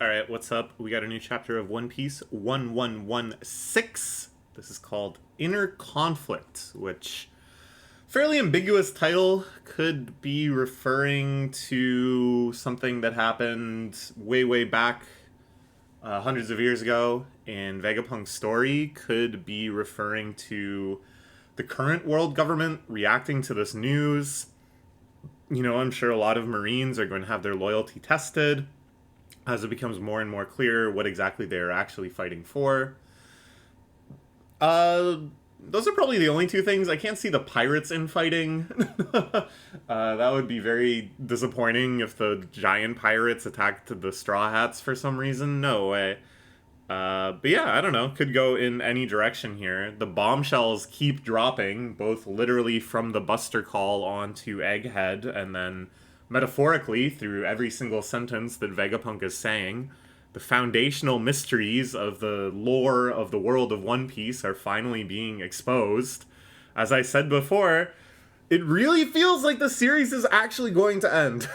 All right, what's up? We got a new chapter of One Piece 1116. This is called Inner Conflict, which fairly ambiguous title, could be referring to something that happened way back hundreds of years ago in Vegapunk's story, could be referring to the current world government reacting to this news. You know, I'm sure a lot of Marines are going to have their loyalty tested as it becomes more and more clear what exactly they're actually fighting for. Uh, those are probably the only two things. I can't see the pirates infighting. That would be very disappointing if the giant pirates attacked the Straw Hats for some reason. No way. But yeah, I don't know. Could go in any direction here. The bombshells keep dropping, both literally from the Buster Call onto Egghead, and then metaphorically through every single sentence that Vegapunk is saying. The foundational mysteries of the lore of the world of One Piece are finally being exposed. As I said before, it really feels like the series is actually going to end.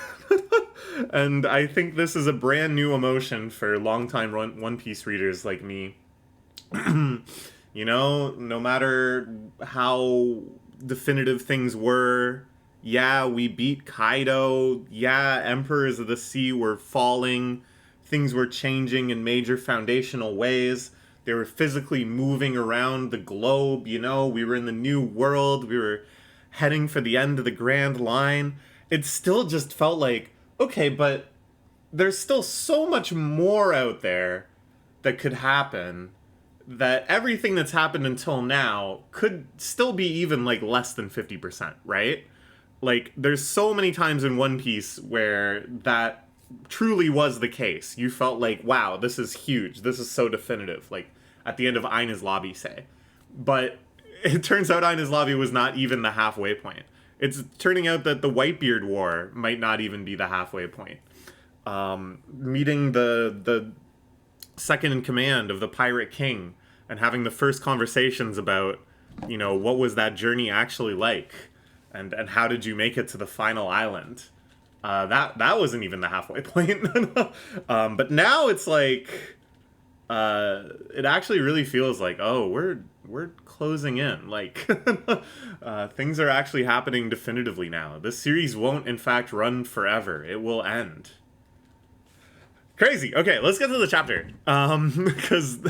And I think this is a brand new emotion for longtime One Piece readers like me. You know, no matter how definitive things were, yeah, we beat Kaido, yeah, Emperors of the Sea were falling, things were changing in major foundational ways. They were physically moving around the globe, you know, we were in the new world, we were heading for the end of the Grand Line. It still just felt like, okay, but there's still so much more out there that could happen, that everything that's happened until now could still be even like less than 50%, right? Like, there's so many times in One Piece where that truly was the case. You felt like, wow, this is huge. This is so definitive. Like, at the end of Aina's Lobby, say. But it turns out Aina's Lobby was not even the halfway point. It's turning out that the Whitebeard War might not even be the halfway point. Meeting the second in command of the Pirate King and having the first conversations about, you know, what was that journey actually like? And how did you make it to the final island? That wasn't even the halfway point. But now it's like, it actually really feels like, oh, we're closing in. Like, things are actually happening definitively now. This series won't, in fact, run forever. It will end. Crazy. Okay, let's get to the chapter. Because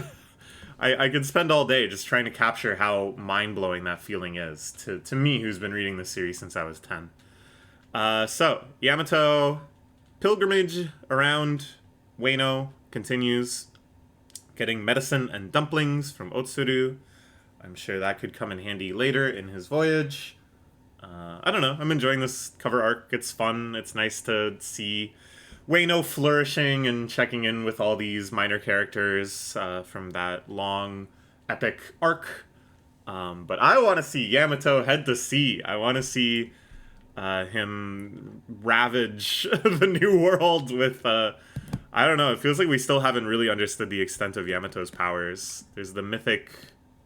I could spend all day just trying to capture how mind-blowing that feeling is to me, who's been reading this series since I was 10. So, Yamato pilgrimage around Wano continues, getting medicine and dumplings from Otsuru. I'm sure that could come in handy later in his voyage. I don't know. I'm enjoying this cover arc. It's fun. It's nice to see Wano flourishing and checking in with all these minor characters from that long, epic arc. But I want to see Yamato head to sea. I want to see him ravage the new world with... I don't know. It feels like we still haven't really understood the extent of Yamato's powers. There's the mythic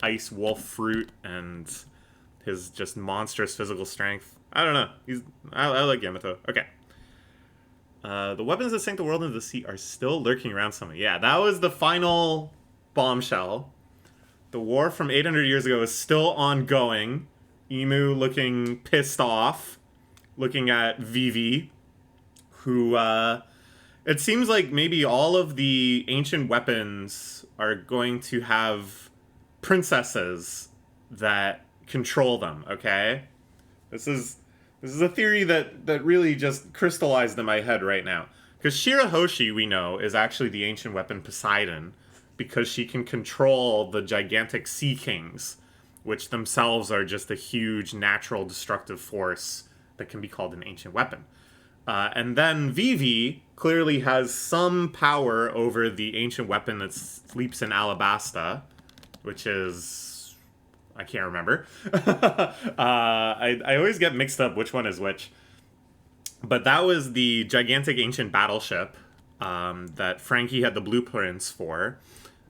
ice wolf fruit and his just monstrous physical strength. I don't know. I like Yamato. Okay. The weapons that sank the world into the sea are still lurking around somewhere. Yeah, that was the final bombshell. The war from 800 years ago is still ongoing. Imu looking pissed off, looking at Vivi, who, it seems like maybe all of the ancient weapons are going to have princesses that control them, okay? This is a theory that really just crystallized in my head right now. Because Shirahoshi, we know, is actually the ancient weapon Poseidon, because she can control the gigantic sea kings, which themselves are just a huge natural destructive force that can be called an ancient weapon. And then Vivi clearly has some power over the ancient weapon that sleeps in Alabasta, which is... I can't remember. I always get mixed up which one is which. But that was the gigantic ancient battleship that Frankie had the blueprints for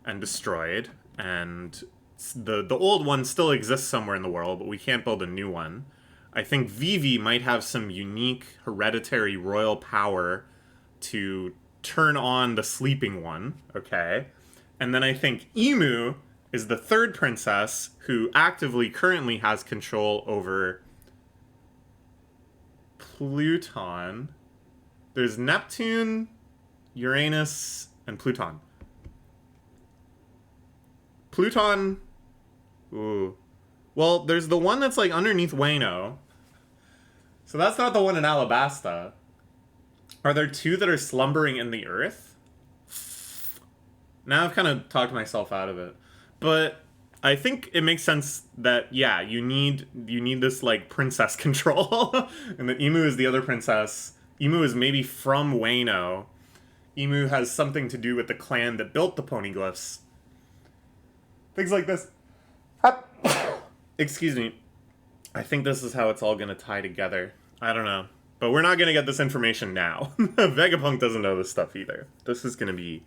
and destroyed. And the old one still exists somewhere in the world, but we can't build a new one. I think Vivi might have some unique hereditary royal power to turn on the sleeping one, okay? And then I think Emu is the third princess who actively currently has control over Pluton. There's Neptune, Uranus, and Pluton. Pluton. Ooh. Well, there's the one that's like underneath Wayno. So that's not the one in Alabasta. Are there two that are slumbering in the earth? Now I've kind of talked myself out of it. But I think it makes sense that, yeah, you need this like princess control. And that Emu is the other princess. Emu is maybe from Wayno. Emu has something to do with the clan that built the poneglyphs. Things like this. Excuse me. I think this is how it's all going to tie together. I don't know. But we're not going to get this information now. Vegapunk doesn't know this stuff either. This is going to be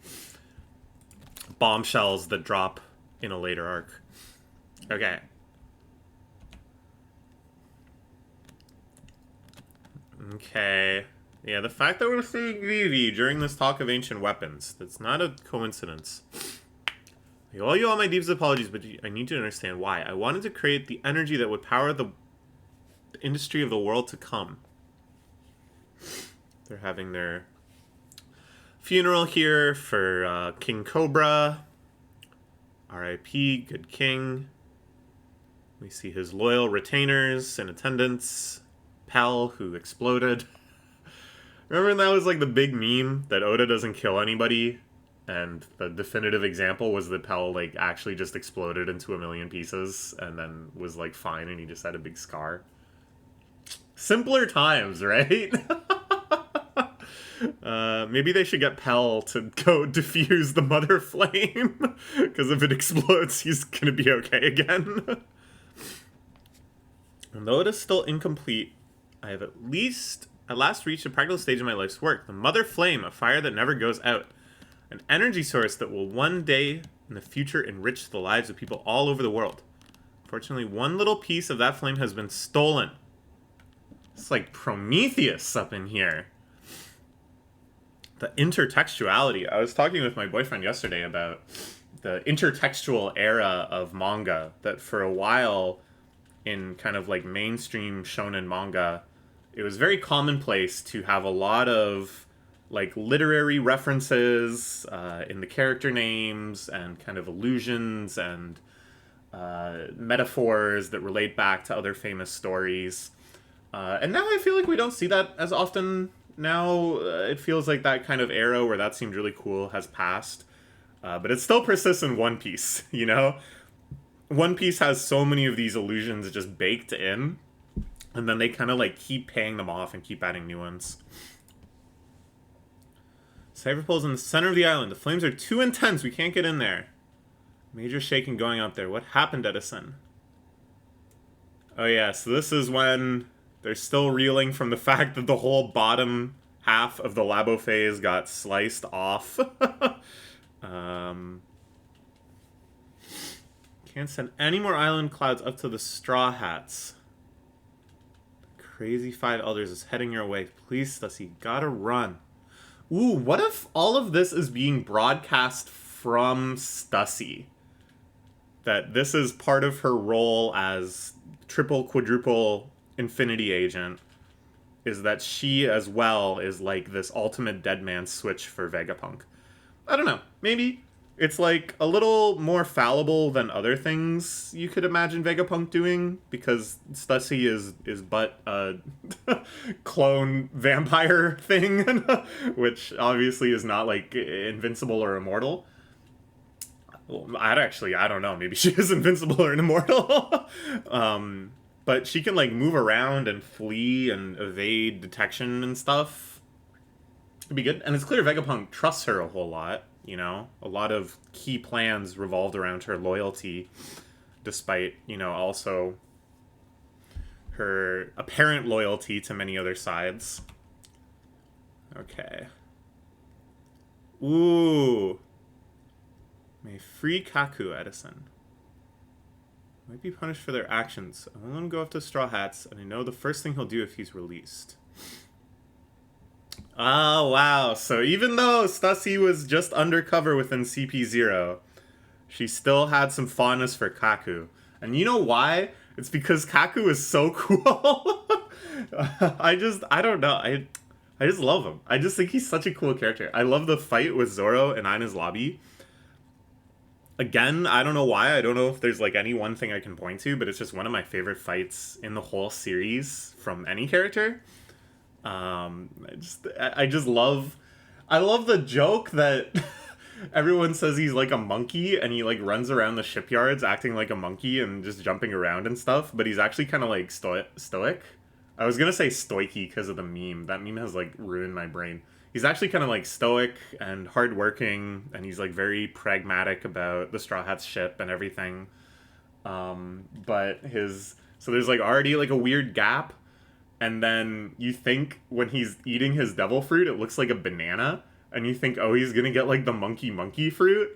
bombshells that drop in a later arc. Okay. Okay. Yeah, the fact that we're seeing Vivi during this talk of ancient weapons, that's not a coincidence. I owe you all my deepest apologies, but I need to understand why. I wanted to create the energy that would power the industry of the world to come. They're having their funeral here for King Cobra. R.I.P. Good King. We see his loyal retainers in attendance. Pell, who exploded. Remember that was like the big meme that Oda doesn't kill anybody? And the definitive example was that Pell like actually just exploded into a million pieces and then was like fine and he just had a big scar. Simpler times, right? Maybe they should get Pell to go defuse the mother flame. Because if it explodes, he's gonna be okay again. And though it is still incomplete, I have at last reached a practical stage in my life's work. The mother flame, a fire that never goes out. An energy source that will one day in the future enrich the lives of people all over the world. Fortunately, one little piece of that flame has been stolen. It's like Prometheus up in here. The intertextuality. I was talking with my boyfriend yesterday about the intertextual era of manga, that for a while in kind of like mainstream shonen manga, it was very commonplace to have a lot of like literary references in the character names and kind of allusions and metaphors that relate back to other famous stories. And now I feel like we don't see that as often. Now it feels like that kind of era where that seemed really cool has passed. But it still persists in One Piece, you know? One Piece has so many of these allusions just baked in. And then they kind of like keep paying them off and keep adding new ones. Cyberpole's in the center of the island. The flames are too intense. We can't get in there. Major shaking going out there. What happened, Edison? Oh yeah, so this is when they're still reeling from the fact that the whole bottom half of the Labo phase got sliced off. Can't send any more island clouds up to the Straw Hats. The crazy five elders is heading your way. Please, Stussy, gotta run. Ooh, what if all of this is being broadcast from Stussy? That this is part of her role as triple, quadruple Infinity Agent, is that she as well is like this ultimate dead man switch for Vegapunk. I don't know. Maybe it's like a little more fallible than other things you could imagine Vegapunk doing, because Stussy is but a clone vampire thing, which obviously is not like invincible or immortal. Well, I don't know. Maybe she is invincible or immortal. But she can like move around and flee and evade detection and stuff. It'd be good. And it's clear Vegapunk trusts her a whole lot, you know? A lot of key plans revolved around her loyalty, despite, you know, also her apparent loyalty to many other sides. Okay. Ooh. May free Kaku, Edison. Might be punished for their actions. I won't let him go after Straw Hats, and I know the first thing he'll do if he's released. Oh, wow. So even though Stussy was just undercover within CP0, she still had some fondness for Kaku. And you know why? It's because Kaku is so cool. I don't know. I just love him. I just think he's such a cool character. I love the fight with Zoro in Ina's lobby. Again, I don't know why. I don't know if there's like any one thing I can point to, but it's just one of my favorite fights in the whole series from any character. I just love, I love the joke that everyone says he's like a monkey and he like runs around the shipyards acting like a monkey and just jumping around and stuff, but he's actually kind of like stoic. I was gonna say stoicy because of the meme. That meme has like ruined my brain. He's actually kind of like stoic and hardworking, and he's like very pragmatic about the Straw Hats ship and everything. But his so there's like already like a weird gap, and then you think when he's eating his devil fruit, it looks like a banana, and you think, oh, he's gonna get like the monkey fruit,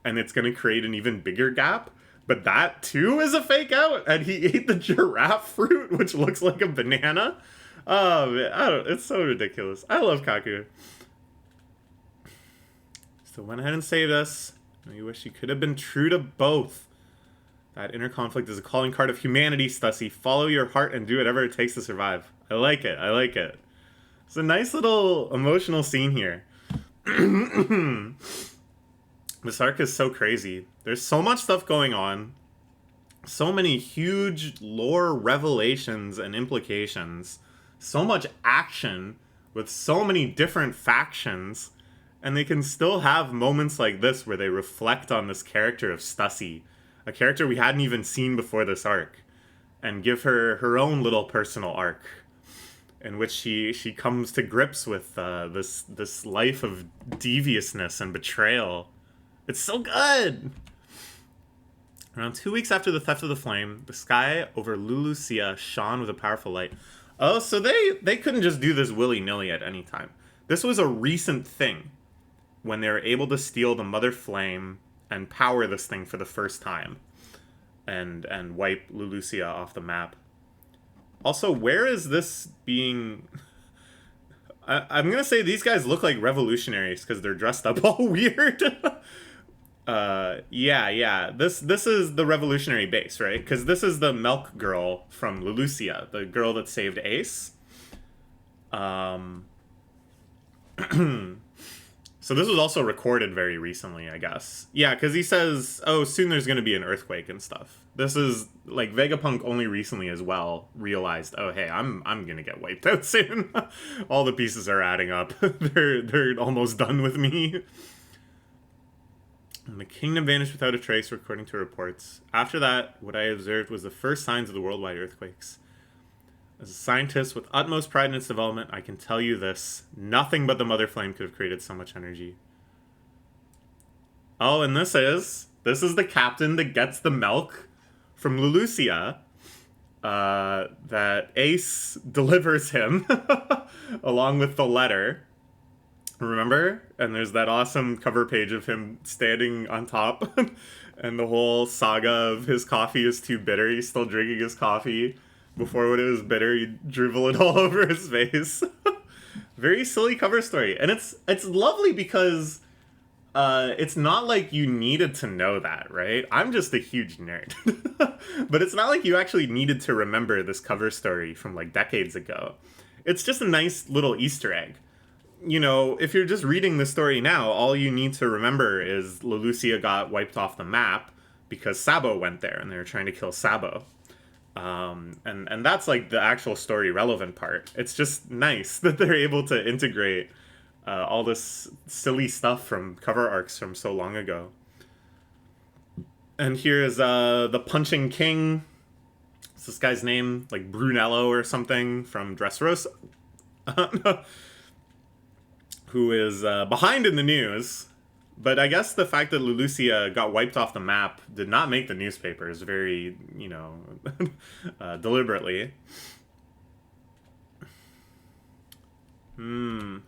and it's gonna create an even bigger gap. But that too is a fake out, and he ate the giraffe fruit, which looks like a banana. Oh man, it's so ridiculous. I love Kaku. So went ahead and saved us. We wish he could have been true to both. That inner conflict is a calling card of humanity, Stussy. Follow your heart and do whatever it takes to survive. I like it. I like it. It's a nice little emotional scene here. This arc is so crazy. There's so much stuff going on. So many huge lore revelations and implications. So much action with so many different factions. And they can still have moments like this where they reflect on this character of Stussy, a character we hadn't even seen before this arc, and give her her own little personal arc in which she comes to grips with this life of deviousness and betrayal. It's so good! Around 2 weeks after the theft of the flame, the sky over Lulusia shone with a powerful light. Oh, so they couldn't just do this willy-nilly at any time. This was a recent thing, when they were able to steal the Mother Flame and power this thing for the first time. And wipe Lulusia off the map. Also, where is this being... I'm going to say these guys look like revolutionaries because they're dressed up all weird. Yeah. This is the revolutionary base, right? Because this is the Milk Girl from Lulusia, the girl that saved Ace. So this was also recorded very recently, I guess. Yeah, because he says, oh, soon there's going to be an earthquake and stuff. This is, like, Vegapunk only recently as well realized, oh, hey, I'm going to get wiped out soon. All the pieces are adding up. They're almost done with me. And the kingdom vanished without a trace, according to reports. After that, what I observed was the first signs of the worldwide earthquakes. As a scientist with utmost pride in its development, I can tell you this. Nothing but the Mother Flame could have created so much energy. Oh, and this is the captain that gets the milk from Lulusia that Ace delivers him along with the letter. Remember? And there's that awesome cover page of him standing on top and the whole saga of his coffee is too bitter. He's still drinking his coffee. Before, when it was bitter, he'd dribble it all over his face. Very silly cover story. And it's lovely because it's not like you needed to know that, right? I'm just a huge nerd. But it's not like you actually needed to remember this cover story from like decades ago. It's just a nice little Easter egg. You know, if you're just reading the story now, all you need to remember is Lulusia got wiped off the map because Sabo went there and they were trying to kill Sabo. And that's like the actual story relevant part. It's just nice that they're able to integrate all this silly stuff from cover arcs from so long ago. And here's the Punching King. What's this guy's name? Like Brunello or something from Dressrosa. Who is behind in the news. But I guess the fact that Lulusia got wiped off the map did not make the newspapers very, deliberately. I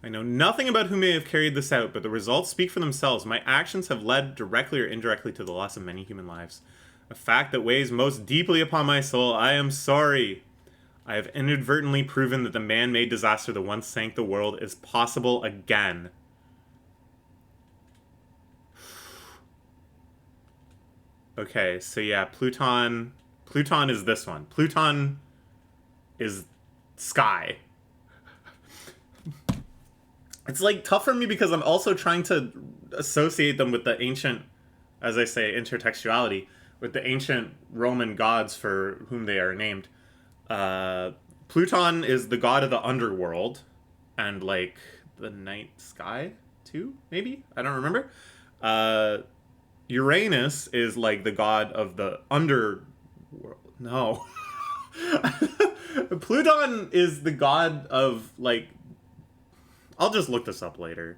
know nothing about who may have carried this out, but the results speak for themselves. My actions have led directly or indirectly to the loss of many human lives. A fact that weighs most deeply upon my soul. I am sorry. I have inadvertently proven that the man-made disaster that once sank the world is possible again. Okay, so yeah, Pluton is this one. Pluton is sky. It's like tough for me because I'm also trying to associate them with the ancient, as I say, intertextuality, with the ancient Roman gods for whom they are named. Pluton is the god of the underworld and like the night sky too, maybe? I don't remember. Uranus is like the god of the underworld. No. Pluton is the god of like, I'll just look this up later.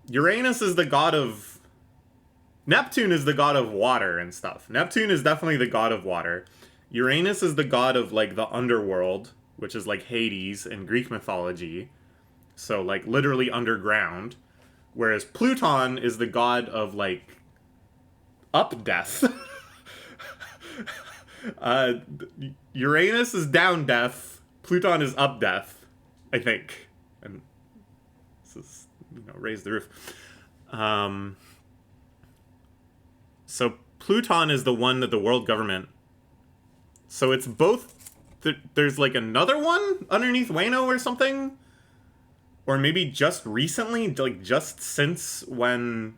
Uranus is the god of, Neptune is the god of water and stuff. Neptune is definitely the god of water. Uranus is the god of like the underworld, which is like Hades in Greek mythology. So like literally underground. Whereas Pluton is the god of like up death. Uranus is down death. Pluton is up death, I think. And this is, raise the roof. So Pluton is the one that the world government. So it's both. There's like another one underneath Wano or something, or maybe just recently, like just since when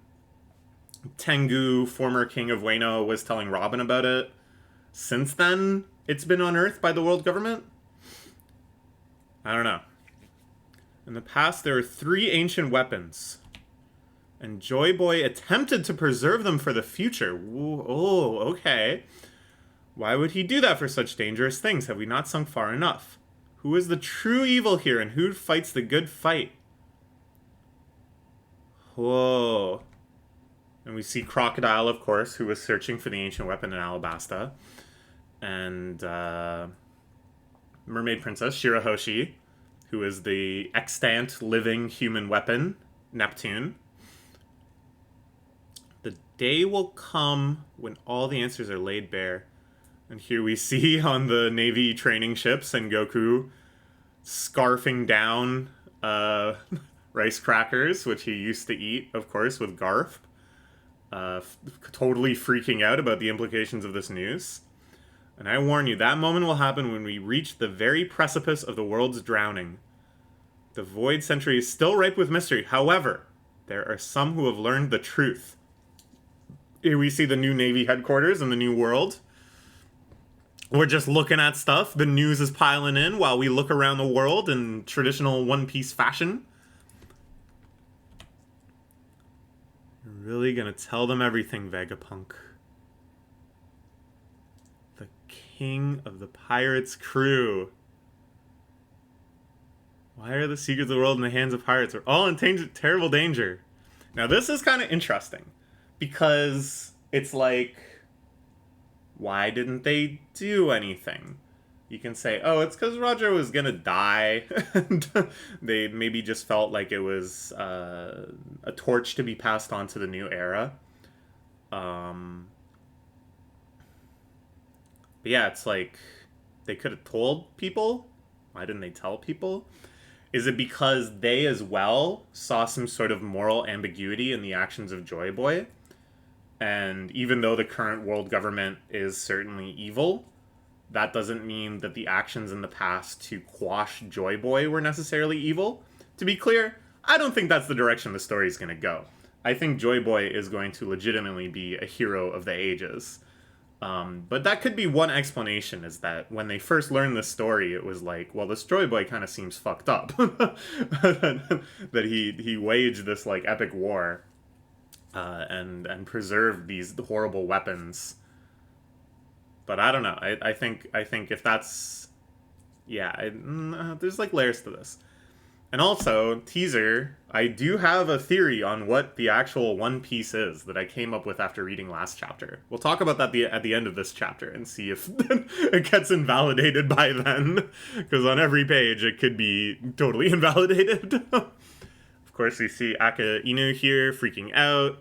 Tengu, former king of Wano, was telling Robin about it. Since then, it's been unearthed by the world government. I don't know. In the past, there are 3 ancient weapons, and Joy Boy attempted to preserve them for the future. Ooh, oh, okay. Why would he do that for such dangerous things? Have we not sunk far enough? Who is the true evil here, and who fights the good fight? Whoa. And we see Crocodile, of course, who was searching for the ancient weapon in Alabasta. And Mermaid Princess, Shirahoshi, who is the extant living human weapon, Neptune. The day will come when all the answers are laid bare. And here we see on the Navy training ship Sengoku scarfing down rice crackers, which he used to eat, of course, with Garth. Totally freaking out about the implications of this news. And I warn you, that moment will happen when we reach the very precipice of the world's drowning. The Void Century is still ripe with mystery. However, there are some who have learned the truth. Here we see the new Navy headquarters in the new world. We're just looking at stuff. The news is piling in while we look around the world in traditional One Piece fashion. You're really gonna tell them everything, Vegapunk. The king of the pirates' crew. Why are the secrets of the world in the hands of pirates? We're all in terrible danger. Now this is kind of interesting. Because it's like, why didn't they do anything? You can say, oh, it's because Roger was gonna die. And they maybe just felt like it was a torch to be passed on to the new era. But yeah, it's like, they could have told people. Why didn't they tell people? Is it because they as well saw some sort of moral ambiguity in the actions of Joy Boy? And even though the current world government is certainly evil, that doesn't mean that the actions in the past to quash Joy Boy were necessarily evil. To be clear, I don't think that's the direction the story is going to go. I think Joy Boy is going to legitimately be a hero of the ages. But that could be one explanation, is that when they first learned this story, it was like, well, this Joy Boy kind of seems fucked up. That he waged this like epic war. And preserve these horrible weapons. But I don't know. I think if that's, yeah, there's like layers to this. And also, teaser, I do have a theory on what the actual One Piece is that I came up with after reading last chapter. We'll talk about that at the end of this chapter and see if it gets invalidated by then. Because on every page it could be totally invalidated. Of course, we see Aka Inu here freaking out.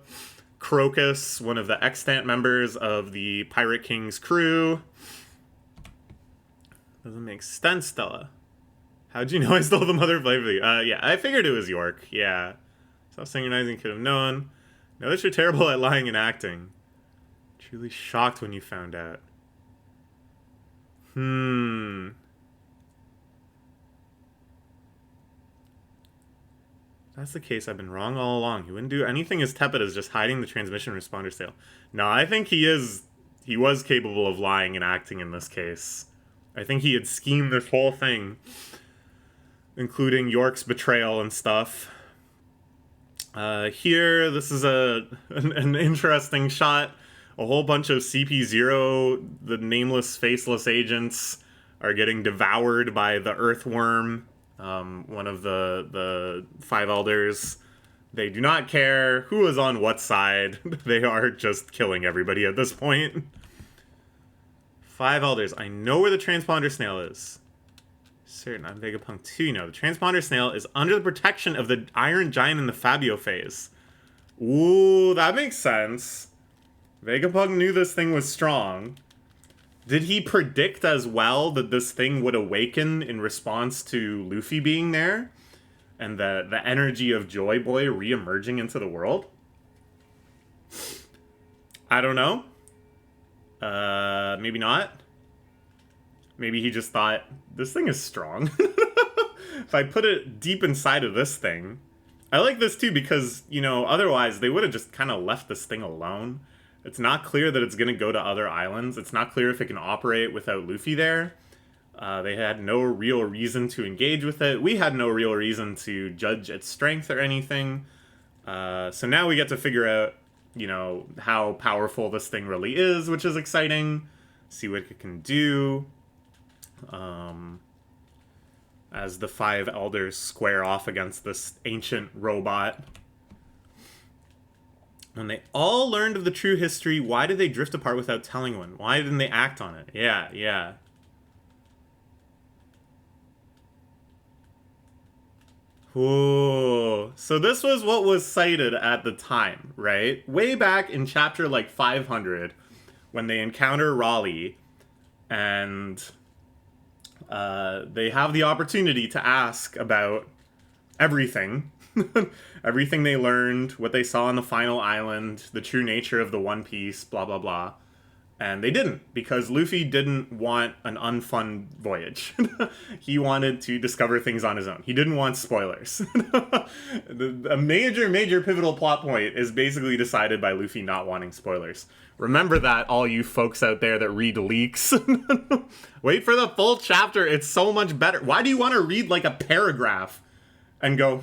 Crocus, one of the extant members of the Pirate King's crew. Doesn't make sense, Stella. How'd you know I stole the mother of Blavely? Yeah, I figured it was York. Yeah. Self-synchronizing could have known. Know that you're terrible at lying and acting. Truly shocked when you found out. That's the case. I've been wrong all along. He wouldn't do anything as tepid as just hiding the transmission responder sale. No, I think he was capable of lying and acting in this case. I think he had schemed this whole thing, including York's betrayal and stuff. Here, this is an interesting shot. A whole bunch of CP0, the nameless, faceless agents, are getting devoured by the earthworm, one of the five elders. They do not care who is on what side. They are just killing everybody at this point. Five elders. I know where the transponder snail is. Certain. I'm Vegapunk 2, you know. The transponder snail is under the protection of the Iron Giant in the Fabio phase. Ooh, that makes sense. Vegapunk knew this thing was strong. Did he predict as well that this thing would awaken in response to Luffy being there? And the energy of Joy Boy re-emerging into the world? I don't know. Maybe not. Maybe he just thought, this thing is strong. If I put it deep inside of this thing... I like this too because, you know, otherwise they would have just kind of left this thing alone. It's not clear that it's going to go to other islands. It's not clear if it can operate without Luffy there. They had no real reason to engage with it. We had no real reason to judge its strength or anything. So now we get to figure out, you know, how powerful this thing really is, which is exciting. See what it can do. As the five elders square off against this ancient robot. When they all learned of the true history, why did they drift apart without telling one? Why didn't they act on it? Yeah. Ooh. So this was what was cited at the time, right? Way back in chapter like 500, when they encounter Raleigh, and they have the opportunity to ask about everything. Everything they learned, what they saw on the final island, the true nature of the One Piece, blah, blah, blah. And they didn't, because Luffy didn't want an unfun voyage. He wanted to discover things on his own. He didn't want spoilers. A major pivotal plot point is basically decided by Luffy not wanting spoilers. Remember that, all you folks out there that read leaks. Wait for the full chapter. It's so much better. Why do you want to read like a paragraph and go,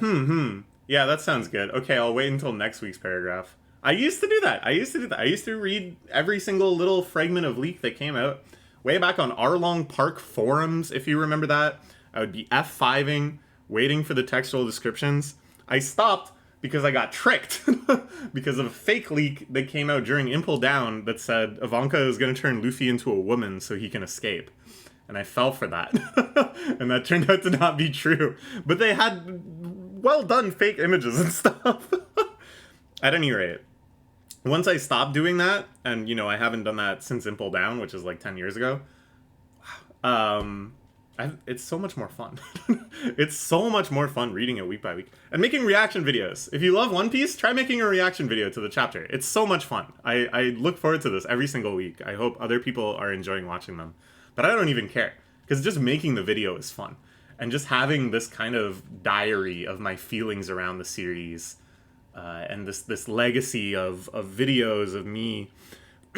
yeah, that sounds good. Okay, I'll wait until next week's paragraph. I used to do that. I used to read every single little fragment of leak that came out. Way back on Arlong Park forums, if you remember that. I would be F5ing, waiting for the textual descriptions. I stopped because I got tricked. Because of a fake leak that came out during Impel Down that said Ivanka is going to turn Luffy into a woman so he can escape. And I fell for that. And that turned out to not be true. But they had well done fake images and stuff. At any rate, once I stopped doing that, and, you know, I haven't done that since Impel Down, which is like 10 years ago, it's so much more fun. It's so much more fun reading it week by week. And making reaction videos. If you love One Piece, try making a reaction video to the chapter. It's so much fun. I look forward to this every single week. I hope other people are enjoying watching them. But I don't even care, because just making the video is fun. And just having this kind of diary of my feelings around the series, and this legacy of videos of me,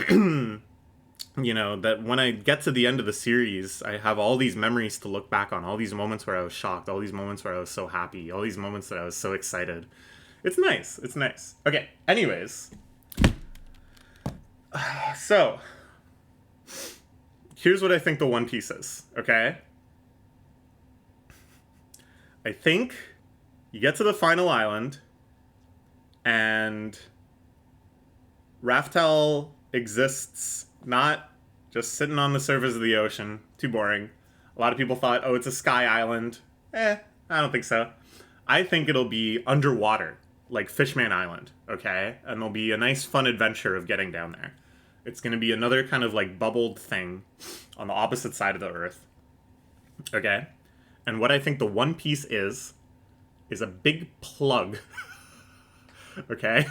you know, that when I get to the end of the series, I have all these memories to look back on, all these moments where I was shocked, all these moments where I was so happy, all these moments that I was so excited. It's nice. It's nice. Okay, anyways. So, here's what I think the One Piece is, okay? I think you get to the final island, and Raftel exists not just sitting on the surface of the ocean. Too boring. A lot of people thought, oh, it's a sky island. I don't think so. I think it'll be underwater, like Fishman Island, okay? And there'll be a nice fun adventure of getting down there. It's going to be another kind of like bubbled thing on the opposite side of the earth. Okay? And what I think the One Piece is a big plug. Okay?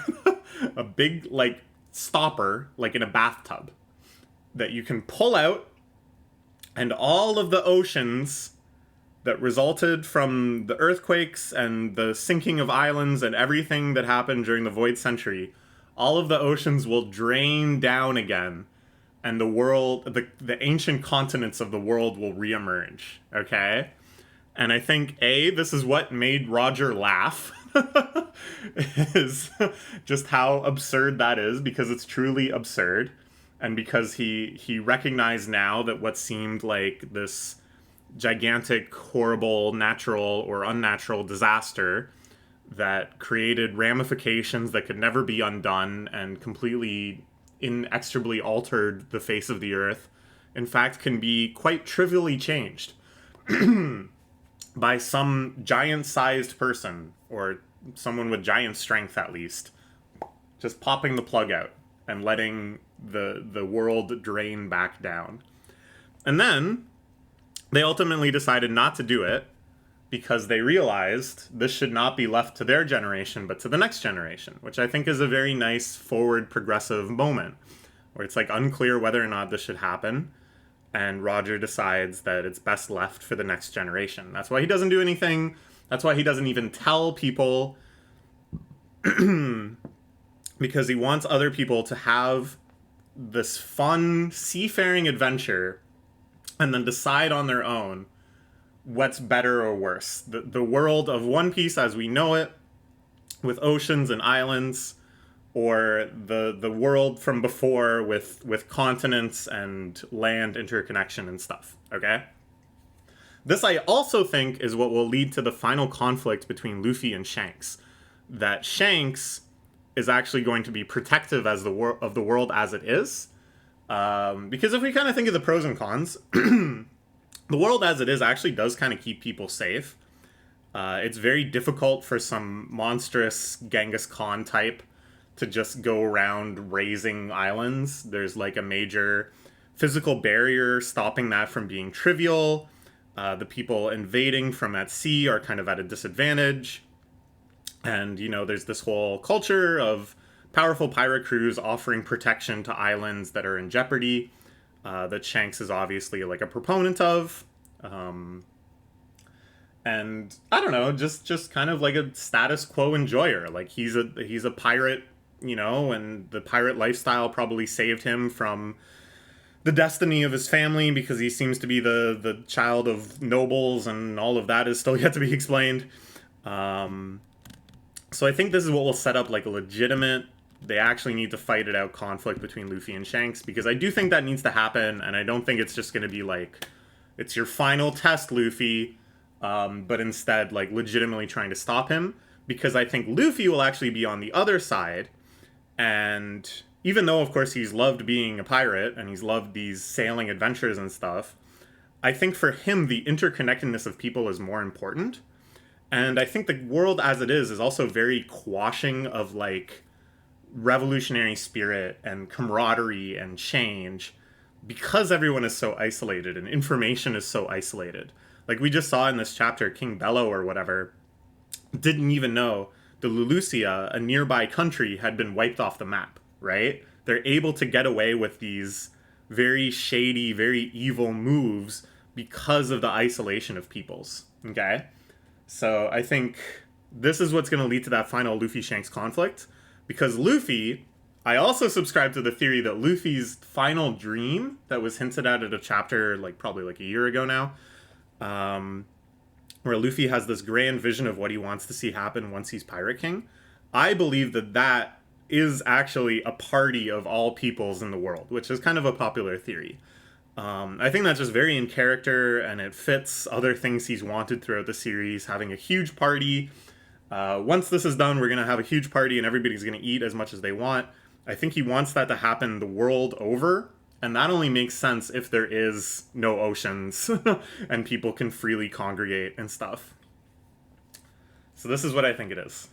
A big, like, stopper, like in a bathtub, that you can pull out, and all of the oceans that resulted from the earthquakes and the sinking of islands and everything that happened during the Void Century, all of the oceans will drain down again, and the ancient continents of the world will reemerge. Okay? And I think this is what made Roger laugh. Is just how absurd that is, because it's truly absurd, and because he recognized now that what seemed like this gigantic, horrible, natural or unnatural disaster that created ramifications that could never be undone and completely inexorably altered the face of the earth, in fact, can be quite trivially changed by some giant-sized person, or someone with giant strength at least, just popping the plug out and letting the world drain back down. And then they ultimately decided not to do it because they realized this should not be left to their generation but to the next generation, which I think is a very nice forward progressive moment where it's like unclear whether or not this should happen, and Roger decides that it's best left for the next generation. That's why he doesn't do anything. That's why he doesn't even tell people, because he wants other people to have this fun seafaring adventure and then decide on their own what's better or worse. The world of One Piece as we know it, with oceans and islands, or the world from before with continents and land interconnection and stuff. Okay? This, I also think, is what will lead to the final conflict between Luffy and Shanks. That Shanks is actually going to be protective as of the world as it is. Because if we kind of think of the pros and cons, the world as it is actually does kind of keep people safe. It's very difficult for some monstrous Genghis Khan type to just go around razing islands. There's like a major physical barrier stopping that from being trivial. The people invading from at sea are kind of at a disadvantage. And, there's this whole culture of powerful pirate crews offering protection to islands that are in jeopardy, that Shanks is obviously like a proponent of. And I don't know, just kind of like a status quo enjoyer. Like he's a pirate, and the pirate lifestyle probably saved him from the destiny of his family, because he seems to be the child of nobles, and all of that is still yet to be explained. So I think this is what will set up like a legitimate, they actually need to fight it out conflict between Luffy and Shanks, because I do think that needs to happen, and I don't think it's just going to be like, it's your final test, Luffy, but instead like legitimately trying to stop him, because I think Luffy will actually be on the other side, and even though of course he's loved being a pirate and he's loved these sailing adventures and stuff, I think for him the interconnectedness of people is more important. And I think the world as it is also very quashing of like revolutionary spirit and camaraderie and change, because everyone is so isolated and information is so isolated. Like we just saw in this chapter, King Bello or whatever didn't even know the Lulusia, a nearby country, had been wiped off the map, right? They're able to get away with these very shady, very evil moves because of the isolation of peoples, okay? So I think this is what's going to lead to that final Luffy-Shanks conflict, because Luffy, I also subscribe to the theory that Luffy's final dream that was hinted at a chapter like probably like a year ago now, where Luffy has this grand vision of what he wants to see happen once he's Pirate King. I believe that is actually a party of all peoples in the world, which is kind of a popular theory. I think that's just very in character, and it fits other things he's wanted throughout the series, having a huge party. Once this is done, we're going to have a huge party and everybody's going to eat as much as they want. I think he wants that to happen the world over, and that only makes sense if there is no oceans and people can freely congregate and stuff. So this is what I think it is.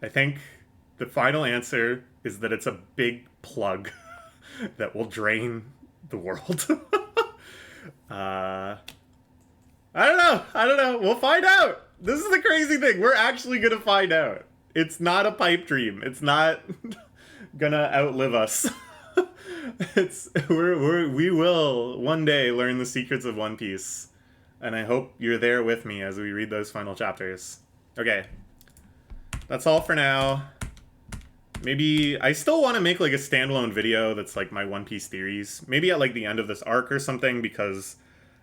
I think the final answer is that it's a big plug that will drain the world. I don't know. I don't know. We'll find out. This is the crazy thing. We're actually gonna find out. It's not a pipe dream. It's not gonna outlive us. We will one day learn the secrets of One Piece, and I hope you're there with me as we read those final chapters. Okay, that's all for now. Maybe I still want to make like a standalone video that's like my One Piece theories. Maybe at like the end of this arc or something, because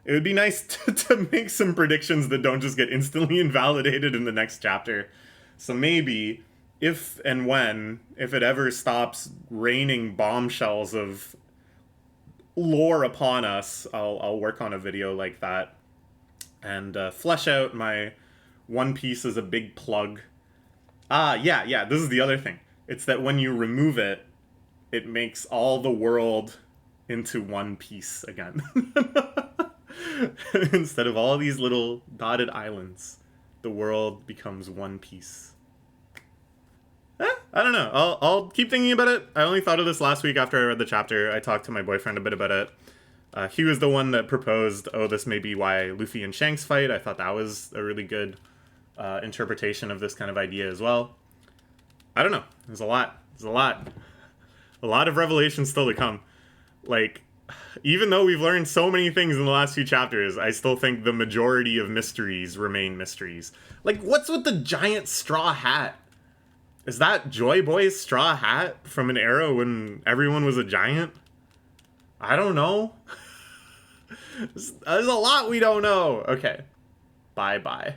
it would be nice to make some predictions that don't just get instantly invalidated in the next chapter. So maybe, if and when, if it ever stops raining bombshells of lore upon us, I'll work on a video like that and flesh out my One Piece as a big plug. Yeah, this is the other thing. It's that when you remove it, it makes all the world into one piece again. Instead of all these little dotted islands, the world becomes one piece. I don't know. I'll keep thinking about it. I only thought of this last week after I read the chapter. I talked to my boyfriend a bit about it. He was the one that proposed, oh, this may be why Luffy and Shanks fight. I thought that was a really good interpretation of this kind of idea as well. I don't know. There's a lot. A lot of revelations still to come. Like, even though we've learned so many things in the last few chapters, I still think the majority of mysteries remain mysteries. Like, what's with the giant straw hat? Is that Joy Boy's straw hat from an era when everyone was a giant? I don't know. There's a lot we don't know. Okay. Bye-bye.